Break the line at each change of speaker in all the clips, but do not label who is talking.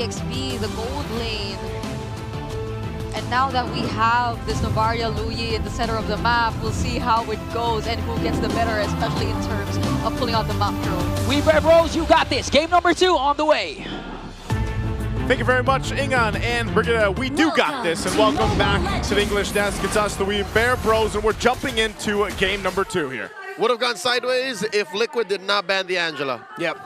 EXP, the gold lane. And now that we have this Novaria Luyi in the center of the map, we'll see how it goes and who gets the better, especially in terms of pulling out the map drone.
We Bear Bros, you got this. Game number 2 on the way.
Thank you very much, Ingan and Brigitte. We do got this, and welcome back to the English desk. It's us, the We Bear Bros, and we're jumping into game number 2 here.
Would have gone sideways if Liquid did not ban the Angela.
Yep.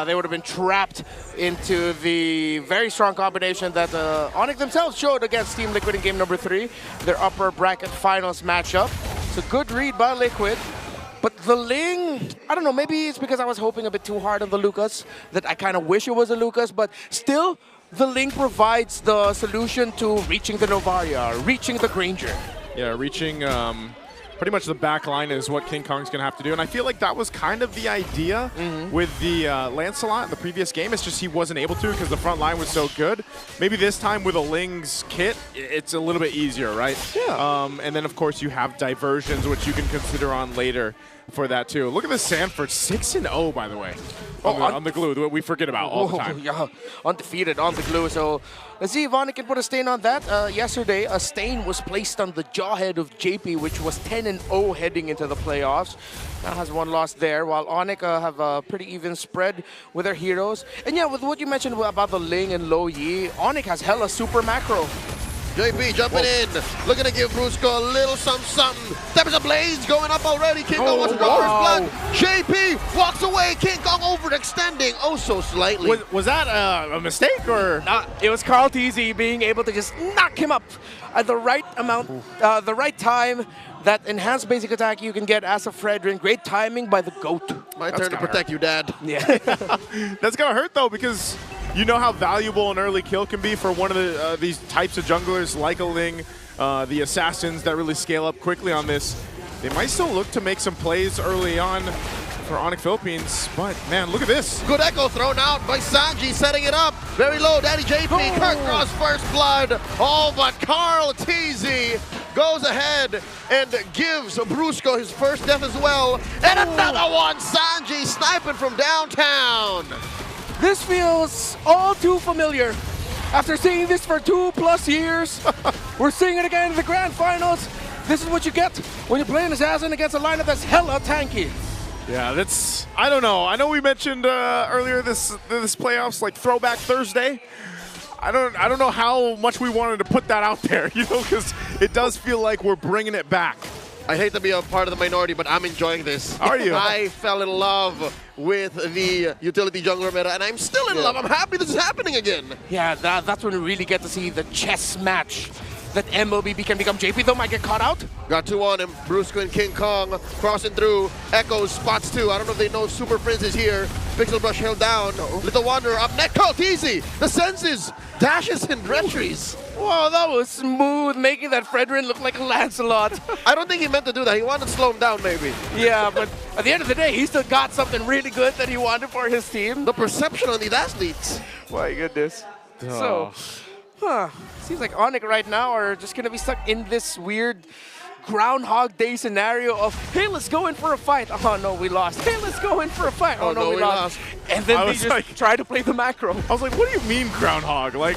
They would have been trapped into the very strong combination that ONIC themselves showed against Team Liquid in game number 3, their upper bracket finals matchup. It's a good read by Liquid. But the Ling, I don't know, maybe it's because I was hoping a bit too hard on the Lucas, that I kind of wish it was a Lucas, but still, the Ling provides the solution to reaching the Novaria, reaching the Granger.
Yeah, reaching pretty much the back line is what King Kong's going to have to do. And I feel like that was kind of the idea with the Lancelot in the previous game. It's just he wasn't able to because the front line was so good. Maybe this time with a Ling's kit, it's a little bit easier, right?
Yeah.
And then, of course, you have diversions, which you can consider on later for that, too. Look at this Sanford, 6-0, by the way, on the glue. We forget about all the time.
Yeah, undefeated on the glue. So let's see if ONIC can put a stain on that. Yesterday, a stain was placed on the jawhead of JP, which was 10-0 heading into the playoffs. Now has one loss there, while ONIC have a pretty even spread with their heroes. And yeah, with what you mentioned about the Ling and Lo Yi, ONIC has hella super macro.
JP jumping in, looking to give Brusco a little something. Steps of Blades going up already. King Kong wants to go for his blood. JP walks away. King Kong overextending oh so slightly.
Was that a mistake or?
It was Carl TZ being able to just knock him up at the right amount, the right time. That enhanced basic attack you can get as a Fredrin. Great timing by the GOAT.
My turn to protect you, Dad.
Yeah.
That's going to hurt, though, because you know how valuable an early kill can be for one of these types of junglers like a Ling, the assassins that really scale up quickly on this. They might still look to make some plays early on for ONIC Philippines, but man, look at this.
Good echo thrown out by Sanji, setting it up. Very low, Daddy JP. Kirk draws first blood. Oh, but Carl TZ goes ahead and gives Brusco his first death as well. And another one, Sanji sniping from downtown.
This feels all too familiar. After seeing this for 2+ years, we're seeing it again in the grand finals. This is what you get when you're playing Assassin against a lineup that's hella tanky.
Yeah, that's, I don't know. I know we mentioned earlier this playoffs, like Throwback Thursday. I don't know how much we wanted to put that out there, you know, because it does feel like we're bringing it back.
I hate to be a part of the minority, but I'm enjoying this.
Are you?
I fell in love with the utility jungler meta, and I'm still in love. I'm happy this is happening again.
Yeah, that's when we really get to see the chess match that MLBB can become. JP, though, might get caught out.
Got 2 on him. Brusco and King Kong crossing through. Echoes spots 2. I don't know if they know Super Prince is here. Pixel Brush held down. Little Wanderer up next. Call easy. The senses. Dashes and retries.
Whoa, that was smooth, making that Fredrin look like a Lancelot.
I don't think he meant to do that. He wanted to slow him down, maybe.
Yeah, but at the end of the day, he still got something really good that he wanted for his team.
The perception on these athletes.
My goodness. So, seems like ONIC right now are just going to be stuck in this weird Groundhog Day scenario of, hey, let's go in for a fight. Oh, no, we lost. Hey, let's go in for a fight. Oh, no, we lost. And then they just try to play the macro.
I was like, what do you mean Groundhog? Like,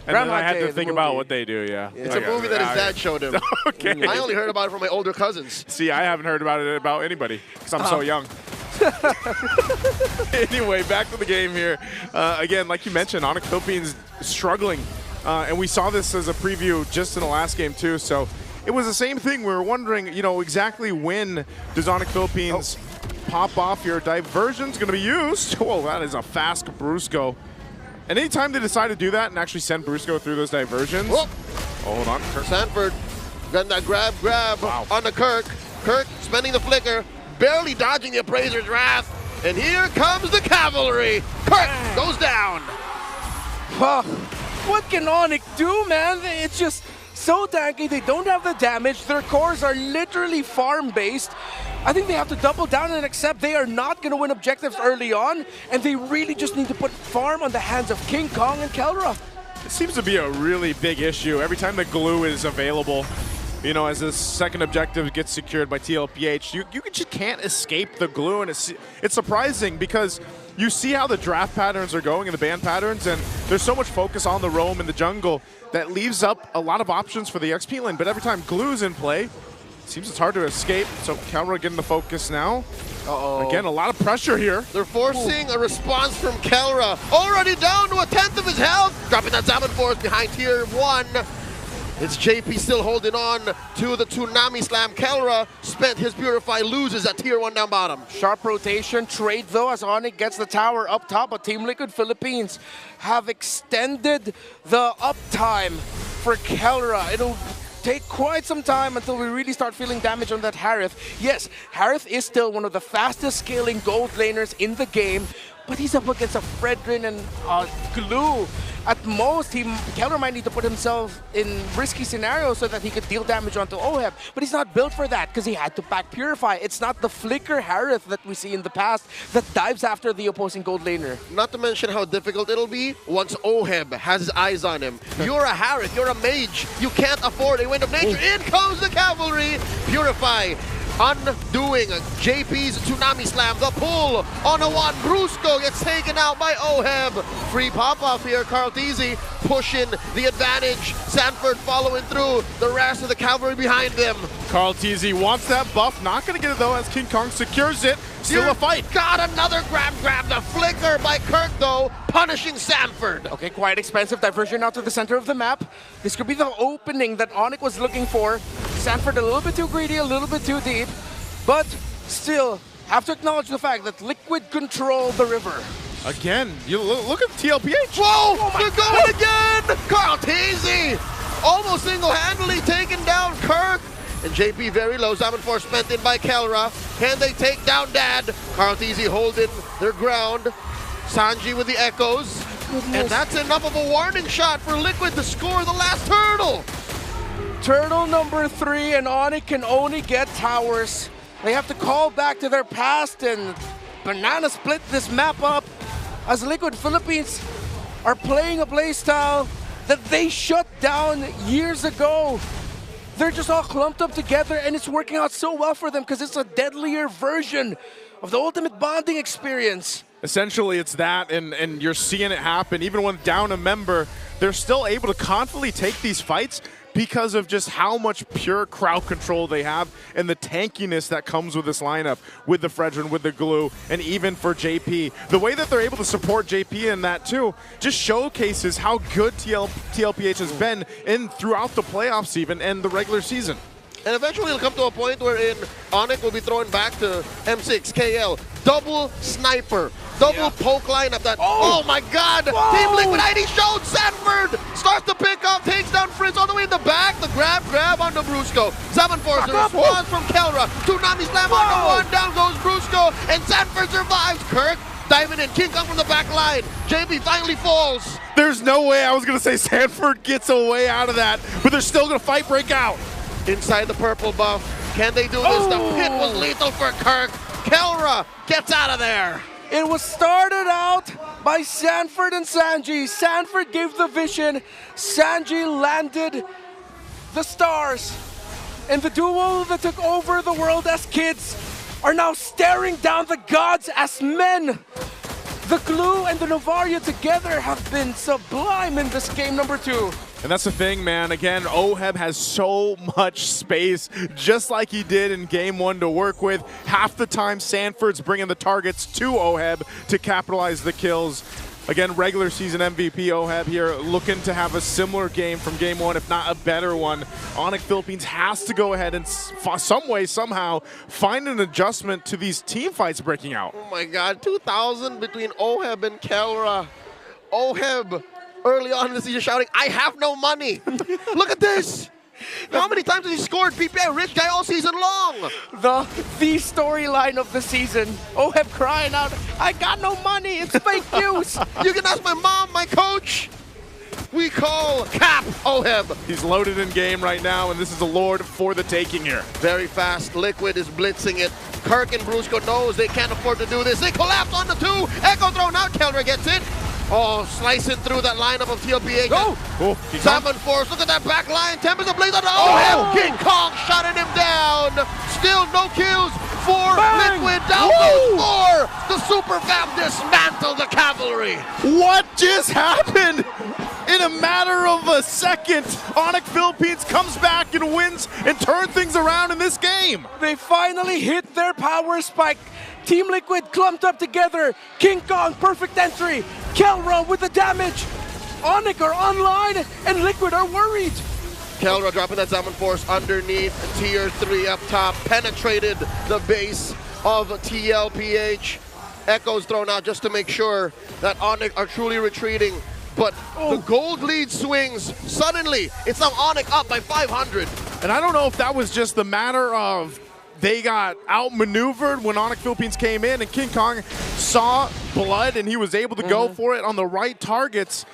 and then I had to think about what they do, yeah.
It's a movie that his dad showed him.
Okay.
I only heard about it from my older cousins.
See, I haven't heard about it about anybody because I'm so young. Anyway, back to the game here. Again, like you mentioned, ONIC Philippines struggling. And we saw this as a preview just in the last game, too. So it was the same thing. We were wondering, you know, exactly when does ONIC Philippines pop off. Your diversion's going to be used. Oh, that is a fast Brusco. And anytime they decide to do that and actually send Brusco through those diversions.
Oh,
hold on.
Sanford got that grab on the Kirk. Kirk spending the flicker, barely dodging the Appraiser's wrath. And here comes the cavalry. Kirk goes down.
What can ONIC do, man? It's just so tanky. They don't have the damage. Their cores are literally farm-based. I think they have to double down and accept they are not going to win objectives early on, and they really just need to put farm on the hands of King Kong and Kelra.
It seems to be a really big issue. Every time the glue is available, you know, as this second objective gets secured by TLPH, you just can't escape the glue, and it's surprising because you see how the draft patterns are going and the ban patterns, and there's so much focus on the roam in the jungle that leaves up a lot of options for the XP lane. But every time Glue's in play, seems it's hard to escape. So Kelra getting the focus now. Again, a lot of pressure here.
They're forcing a response from Kelra. Already down to 1/10 of his health. Dropping that Zaman Force behind tier 1. It's JP still holding on to the Tsunami Slam. Kelra spent his Purify, loses at tier 1 down bottom.
Sharp rotation trade though as ONIC gets the tower up top, but Team Liquid Philippines have extended the uptime for Kelra. It'll take quite some time until we really start feeling damage on that Harith. Yes, Harith is still one of the fastest scaling gold laners in the game, but he's up against a Fredrin and Glue. At most, Kelra might need to put himself in risky scenarios so that he could deal damage onto OHEB, but he's not built for that because he had to back Purify. It's not the flicker Harith that we see in the past that dives after the opposing gold laner.
Not to mention how difficult it'll be once OHEB has his eyes on him. You're a Harith, you're a mage, you can't afford a Wind of Nature. In comes the cavalry. Purify undoing JP's Tsunami Slam. The pull on a one. Brusco gets taken out by OHEB. Free pop-off here. Carl Teasy pushing the advantage. Sanford following through. The rest of the cavalry behind them.
Carl Teasy wants that buff. Not going to get it though as King Kong secures it. Still a fight.
Got another grab. The flicker by Kirk though, punishing Sanford.
Okay, quite expensive diversion out to the center of the map. This could be the opening that ONIC was looking for. Sanford a little bit too greedy, a little bit too deep, but still have to acknowledge the fact that Liquid control the river.
Again, you look at TLPH.
Whoa, they're going again! Carl Teasy almost single-handedly taking down Kirk. And JP very low. Zaman Force spent in by Kelra. Can they take down Dad? Carl Teasy holding their ground. Sanji with the echoes. And that's enough of a warning shot for Liquid to score the last turtle.
Turtle number 3, and ONIC can only get towers. They have to call back to their past and banana split this map up as Liquid Philippines are playing a playstyle that they shut down years ago. They're just all clumped up together and it's working out so well for them because it's a deadlier version of the ultimate bonding experience.
Essentially, it's that, and you're seeing it happen. Even when down a member, they're still able to confidently take these fights because of just how much pure crowd control they have and the tankiness that comes with this lineup, with the Fredrin, with the Glue, and even for JP. The way that they're able to support JP in that too just showcases how good TLPH has been throughout the playoffs even and the regular season.
And eventually it'll come to a point wherein ONIC will be throwing back to M6, KL. Double sniper, double poke lineup. That, oh my God!
Whoa.
Team Liquid ID showed Sanford! Starts to pick up, takes down Fritz all the way in the back. The grab onto Brusco. Zaman Force, the response from Kelra. Tsunami Slam on the one, down goes Brusco, and Sanford survives. Kirk diving in, King Kong from the back line. JP finally falls.
There's no way I was going to say Sanford gets away out of that, but they're still going to fight break out.
Inside the purple buff. Can they do this? The pit was lethal for Kirk. Kelra gets out of there.
It was started out by Sanford and Sanji. Sanford gave the vision. Sanji landed the stars. And the duo that took over the world as kids are now staring down the gods as men. The Glue and the Novaria together have been sublime in this game number 2.
And that's the thing, man. Again, OHEB has so much space, just like he did in Game 1 to work with. Half the time, Sanford's bringing the targets to OHEB to capitalize the kills. Again, regular season MVP OHEB here, looking to have a similar game from Game 1, if not a better one. ONIC Philippines has to go ahead and some way, somehow, find an adjustment to these team fights breaking out.
Oh my God, 2,000 between OHEB and Kelra. OHEB early on in the season shouting, I have no money. Look at this. How many times has he scored PPI rich guy all season long?
The storyline of the season. OHEB crying out, I got no money, it's fake news.
You can ask my mom, my coach. We call Cap OHEB.
He's loaded in game right now, and this is the Lord for the taking here.
Very fast. Liquid is blitzing it. Kirk and Brusco knows they can't afford to do this. They collapse on the 2. Echo thrown out. Kelra gets it. Oh, slicing through that lineup of TLPH.
Go!
Zaman Force, look at that back line. Tempest ablaze on the OHEB. King Kong shutting him down. Still no kills. for
Bang!
Liquid. Down goes 4. The Super Fam dismantle the cavalry.
What just happened? In a matter of a second, ONIC Philippines comes back and wins and turns things around in this game.
They finally hit their power spike. Team Liquid clumped up together. King Kong, perfect entry. Kelra with the damage. ONIC are online and Liquid are worried.
Kelra dropping that Zaman Force underneath. Tier 3 up top. Penetrated the base of TLPH. Echoes thrown out just to make sure that ONIC are truly retreating. But the gold lead swings. Suddenly, it's now ONIC up by 500.
And I don't know if that was just the matter of they got outmaneuvered when ONIC Philippines came in and King Kong saw blood and he was able to go for it on the right targets.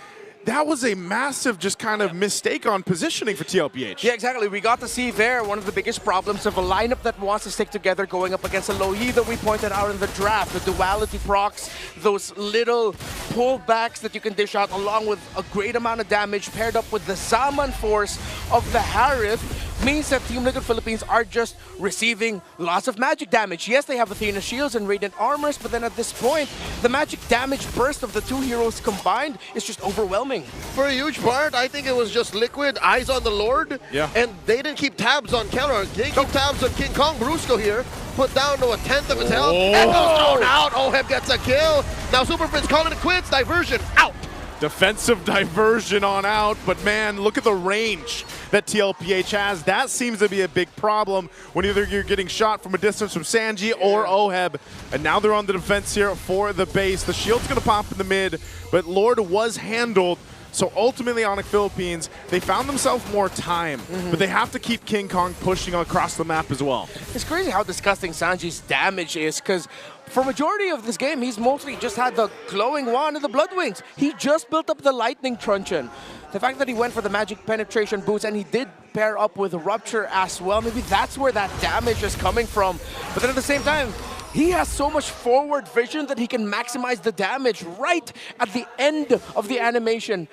That was a massive just kind of mistake on positioning for TLPH.
Yeah, exactly. We got to see there one of the biggest problems of a lineup that wants to stick together going up against a Lohi that we pointed out in the draft. The duality procs, those little pullbacks that you can dish out along with a great amount of damage paired up with the Zaman Force of the Harith means that Team Liquid Philippines are just receiving lots of magic damage. Yes, they have Athena shields and Radiant armors, but then at this point, the magic damage burst of the two heroes combined is just overwhelming.
For a huge part, I think it was just Liquid, eyes on the Lord.
Yeah.
And they didn't keep tabs on Kelra. They keep tabs on King Kong. Brusco here, put down to 1/10 of his health. Echo's thrown out. Oheb gets a kill. Now Super Prince calling it quits. Diversion out.
Defensive diversion on out, but man, look at the range that TLPH has. That seems to be a big problem when either you're getting shot from a distance from Sanji or Oheb. And now they're on the defense here for the base. The shield's gonna pop in the mid, but Lord was handled. So ultimately, ONIC Philippines, they found themselves more time, but they have to keep King Kong pushing across the map as well.
It's crazy how disgusting Sanji's damage is, because for majority of this game, he's mostly just had the glowing wand and the blood wings. He just built up the lightning truncheon. The fact that he went for the magic penetration boots and he did pair up with rupture as well, maybe that's where that damage is coming from. But then at the same time, he has so much forward vision that he can maximize the damage right at the end of the animation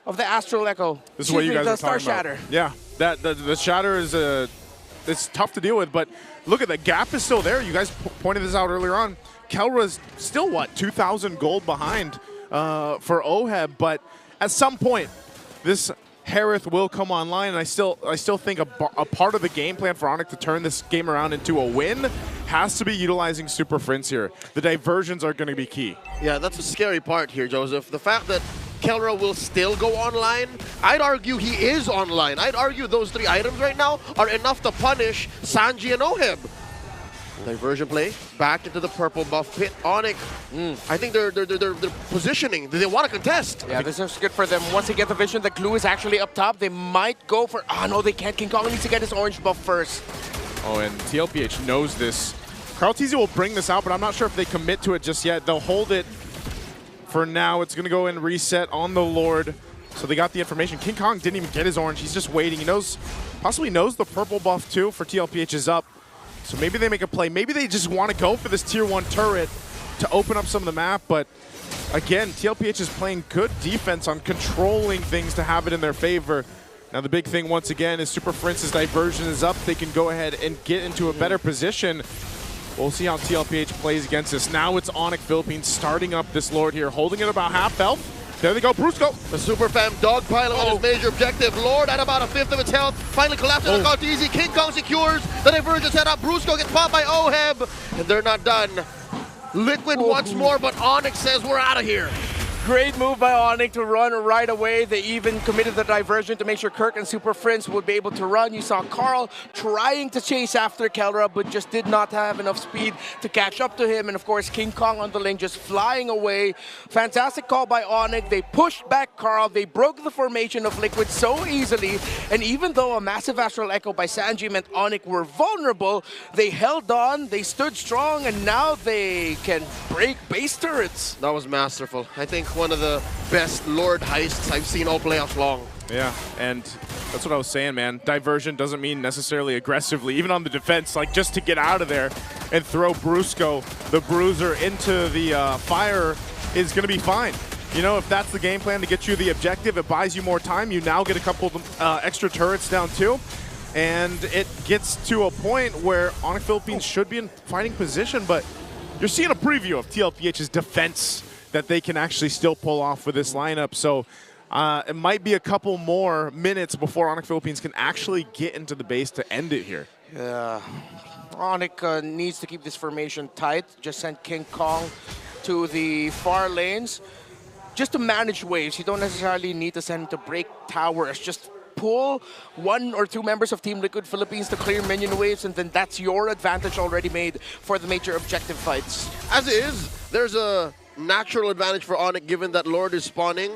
of the Astral Echo.
This is what you guys
the
are
Star
talking
Shatter.
about. Yeah, the Shatter is it's tough to deal with, but look at the gap is still there. You guys pointed this out earlier on. Kelra's still, what, 2,000 gold behind for Oheb, but at some point, this Harith will come online, and I still think a part of the game plan for ONIC to turn this game around into a win has to be utilizing Super Friends here. The diversions are going to be key.
Yeah, that's the scary part here, Joseph. The fact that Kelra will still go online, I'd argue he is online. I'd argue those 3 items right now are enough to punish Sanji and Oheb. Diversion play, back into the purple buff pit. ONIC, I think they're positioning. They want to contest.
Yeah, this is good for them. Once they get the vision that Glue is actually up top, they might go for... Ah, no, they can't. King Kong needs to get his orange buff first.
Oh, and TLPH knows this. Carl Teasy will bring this out, but I'm not sure if they commit to it just yet. They'll hold it for now. It's going to go and reset on the Lord. So they got the information. King Kong didn't even get his orange. He's just waiting. He possibly knows the purple buff too for TLPH is up. So maybe they make a play. Maybe they just want to go for this tier 1 turret to open up some of the map. But again, TLPH is playing good defense on controlling things to have it in their favor. Now the big thing once again is Super Prince's diversion is up. They can go ahead and get into a better position. We'll see how TLPH plays against this. Now it's ONIC Philippines starting up this Lord here, holding it about half health. There they go, Brusco.
The Super Fam dogpiling on his major objective. Lord at about 1/5 of its health. Finally collapsing on Carl Teasy. King Kong secures. The diversion set up. Brusco gets popped by Oheb. And they're not done. Liquid once more, but ONIC says we're out of here.
Great move by ONIC to run right away. They even committed the diversion to make sure Kirk and Super Friends would be able to run. You saw Carl trying to chase after Kelra, but just did not have enough speed to catch up to him. And of course, King Kong on the lane just flying away. Fantastic call by ONIC. They pushed back Carl. They broke the formation of Liquid so easily. And even though a massive Astral Echo by Sanji meant ONIC were vulnerable, they held on, they stood strong, and now they can break base turrets.
That was masterful. I think one of the best Lord heists I've seen all playoffs long.
Yeah, and that's what I was saying, man. Diversion doesn't mean necessarily aggressively, even on the defense, like just to get out of there and throw Brusco, the Bruiser, into the fire is going to be fine. You know, if that's the game plan to get you the objective, it buys you more time. You now get a couple of extra turrets down too. And it gets to a point where ONIC Philippines should be in fighting position, but you're seeing a preview of TLPH's defense that they can actually still pull off with this lineup. So it might be a couple more minutes before ONIC Philippines can actually get into the base to end it here.
Yeah. ONIC needs to keep this formation tight. Just send King Kong to the far lanes. Just to manage waves, you don't necessarily need to send him to break towers. Just pull 1 or 2 members of Team Liquid Philippines to clear minion waves, and then that's your advantage already made for the major objective fights.
As is, there's a natural advantage for ONIC given that Lord is spawning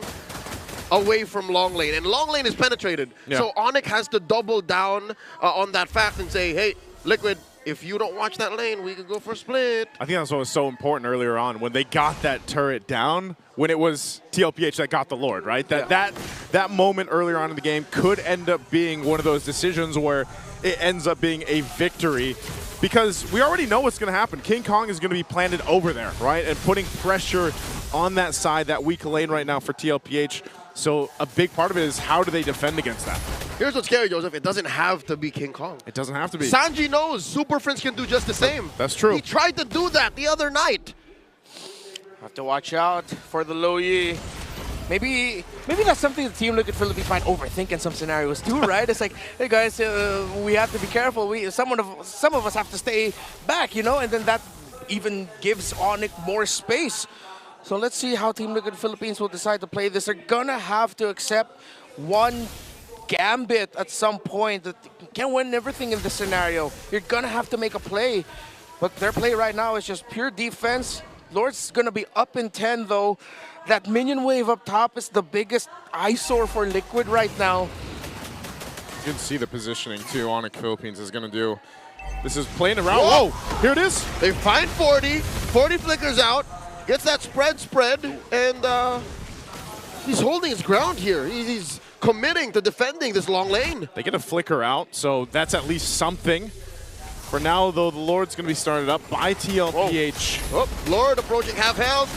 away from long lane, and long lane is penetrated.
Yeah.
So ONIC has to double down on that fact and say, hey, Liquid, if you don't watch that lane, we could go for a split.
I think that's what was so important earlier on when they got that turret down, when it was TLPH that got the Lord, right? That moment earlier on in the game could end up being one of those decisions where it ends up being a victory, because we already know what's going to happen. King Kong is going to be planted over there, right? And putting pressure on that side, that weak lane right now for TLPH. So a big part of it is how do they defend against that?
Here's what's scary, Joseph. It doesn't have to be King Kong.
It doesn't have to be.
Sanji knows Super Friends can do just the same.
That's true.
He tried to do that the other night.
Have to watch out for the Lo Yi. Maybe that's something the Team Liquid Philippines might overthink in some scenarios too, right? It's like, hey guys, we have to be careful. Some of us have to stay back, you know, and then that even gives ONIC more space. So let's see how Team Liquid Philippines will decide to play this. They're gonna have to accept one gambit at some point. That you can't win everything in this scenario. You're gonna have to make a play. But their play right now is just pure defense. Lord's gonna be up in 10 though. That minion wave up top is the biggest eyesore for Liquid right now.
You can see the positioning too ONIC Philippines is going to do. This is playing around. Whoa, here it is.
They find 40. 40 flickers out. Gets that spread, and he's holding his ground here. He's committing to defending this long lane.
They get a flicker out, so that's at least something. For now, though, the Lord's going to be started up by TLPH.
Oh, Lord approaching half health.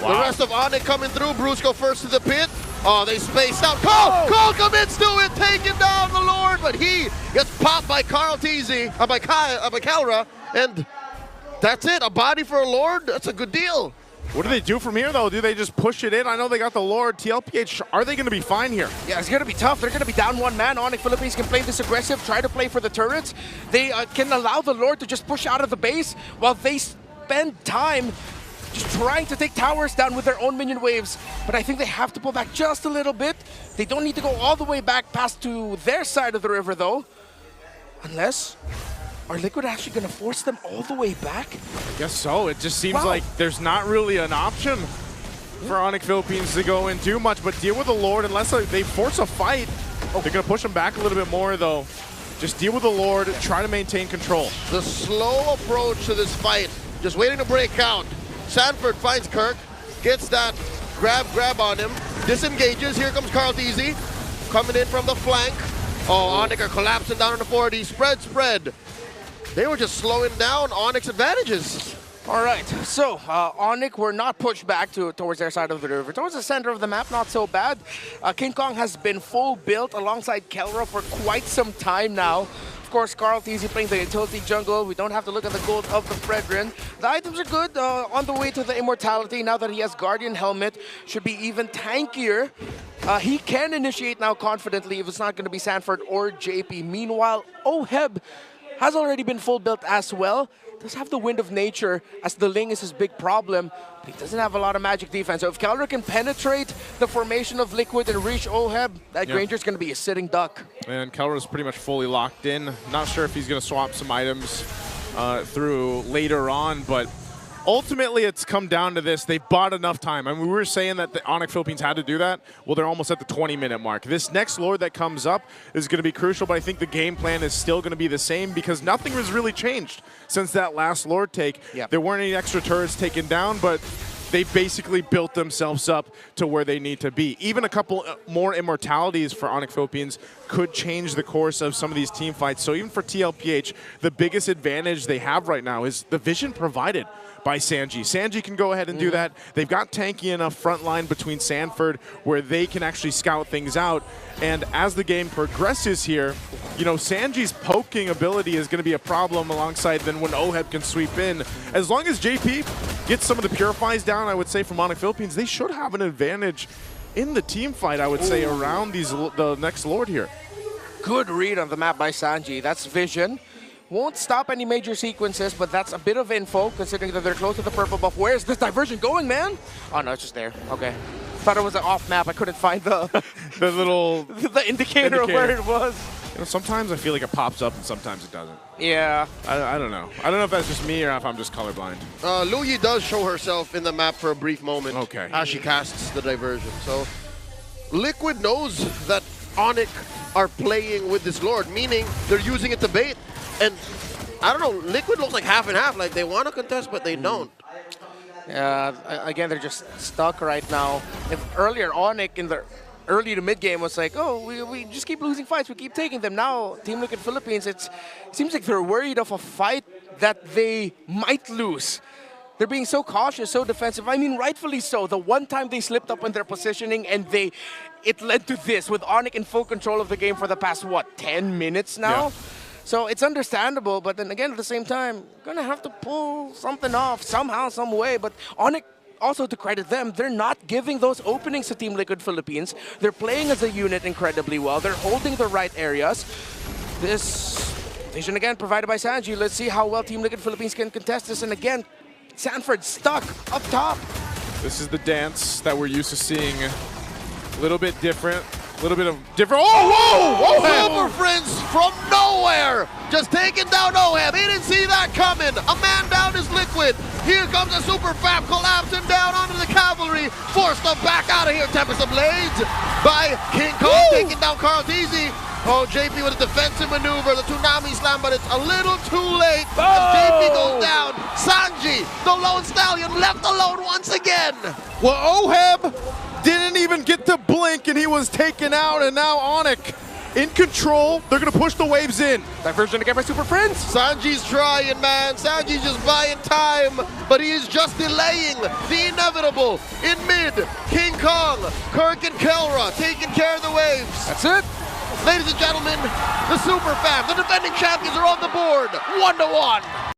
Wow.
The rest of ONIC coming through. Brusco first to the pit. Oh, they spaced out. Cole commits to it, taking down the Lord, but he gets popped by Carl Teasy, by Calra, and that's it. A body for a Lord. That's a good deal.
What do they do from here, though? Do they just push it in? I know they got the Lord. TLPH, are they going to be fine here?
Yeah, it's going to be tough. They're going to be down 1 man. ONIC Philippines can play this aggressive, try to play for the turrets. They can allow the Lord to just push out of the base while they spend time just trying to take towers down with their own minion waves. But I think they have to pull back just a little bit. They don't need to go all the way back past to their side of the river, though. Unless... are Liquid actually going to force them all the way back?
I guess so. It just seems like there's not really an option for ONIC Philippines to go and do much, but deal with the Lord unless they force a fight. They're going to push them back a little bit more, though. Just deal with the Lord, try to maintain control.
The slow approach to this fight, just waiting to break out. Sanford finds Kirk, gets that grab on him, disengages. Here comes Carl Teasy, coming in from the flank. Oh, ONIC are collapsing down on the 40. Spread. They were just slowing down ONIC's advantages.
All right, so ONIC were not pushed back towards their side of the river. Towards the center of the map, not so bad. King Kong has been full built alongside Kelra for quite some time now. Of course, Carl Teasy playing the utility jungle. We don't have to look at the gold of the Fredrin. The items are good on the way to the immortality. Now that he has Guardian Helmet, should be even tankier. He can initiate now confidently if it's not going to be Sanford or JP. Meanwhile, Oheb has already been full built as well. Does have the Wind of Nature as the Ling is his big problem, but he doesn't have a lot of magic defense. So if Calra can penetrate the formation of Liquid and reach Oheb, that Granger's going to be a sitting duck.
And Calra's pretty much fully locked in. Not sure if he's going to swap some items through later on, but ultimately it's come down to this. They bought enough time. I mean, we were saying that the ONIC Philippines had to do that. Well, they're almost at the 20-minute mark. This next Lord that comes up is going to be crucial, but I think the game plan is still going to be the same because nothing has really changed since that last Lord take.
Yep.
There weren't any extra turrets taken down, but they basically built themselves up to where they need to be. Even a couple more immortalities for ONIC Philippines could change the course of some of these team fights. So even for TLPH, the biggest advantage they have right now is the vision provided by Sanji. Sanji can go ahead and do that. They've got tanky enough front line between Sanford where they can actually scout things out. And as the game progresses here, you know, Sanji's poking ability is going to be a problem alongside then when OHEB can sweep in. As long as JP gets some of the purifies down, I would say, from ONIC Philippines, they should have an advantage in the team fight, I would say, around the next Lord here.
Good read on the map by Sanji. That's vision. Won't stop any major sequences, but that's a bit of info considering that they're close to the purple buff. Where's this diversion going, man? Oh no, it's just there. Okay. Thought it was an off map. I couldn't find the
the little
the indicator of where it was.
You know, sometimes I feel like it pops up and sometimes it doesn't.
Yeah.
I don't know. I don't know if that's just me or if I'm just colorblind.
Luyi does show herself in the map for a brief moment.
Okay.
As she casts the diversion. So Liquid knows that ONIC are playing with this Lord, meaning they're using it to bait. And I don't know, Liquid looks like half and half. Like they want to contest, but they don't.
Again, they're just stuck right now. If earlier ONIC in the early to mid game was like, oh, we just keep losing fights, we keep taking them. Now, Team Liquid Philippines, it seems like they're worried of a fight that they might lose. They're being so cautious, so defensive. I mean, rightfully so. The one time they slipped up in their positioning and it led to this, with ONIC in full control of the game for the past, what, 10 minutes now? Yeah. So it's understandable, but then again, at the same time, gonna have to pull something off somehow, some way. But ONIC, also to credit them, they're not giving those openings to Team Liquid Philippines. They're playing as a unit incredibly well. They're holding the right areas. This vision again provided by Sanji. Let's see how well Team Liquid Philippines can contest this. And again, Sanford stuck up top.
This is the dance that we're used to seeing. A little bit different. A little bit of different. Oh, whoa!
Super Friends from nowhere! Just taking down OHEB. He didn't see that coming. A man down is Liquid. Here comes a Super Fab collapsing down onto the cavalry. Forced them back out of here. Tempest of Blades by King Kong taking down Carl Teasy. Oh, JP with a defensive maneuver, the Toonami Slam, but it's a little too late as JP goes down. Sanji, the lone stallion, left alone once again.
Well, OHEB didn't even get to blink and he was taken out, and now ONIC in control. They're going to push the waves in.
Diversion again by Super Friends.
Sanji's trying, man. Sanji's just buying time, but he is just delaying the inevitable. In mid, King Kong, Kirk and Kelra taking care of the waves.
That's it.
Ladies and gentlemen, the Super Fam, the defending champions are on the board, 1-1.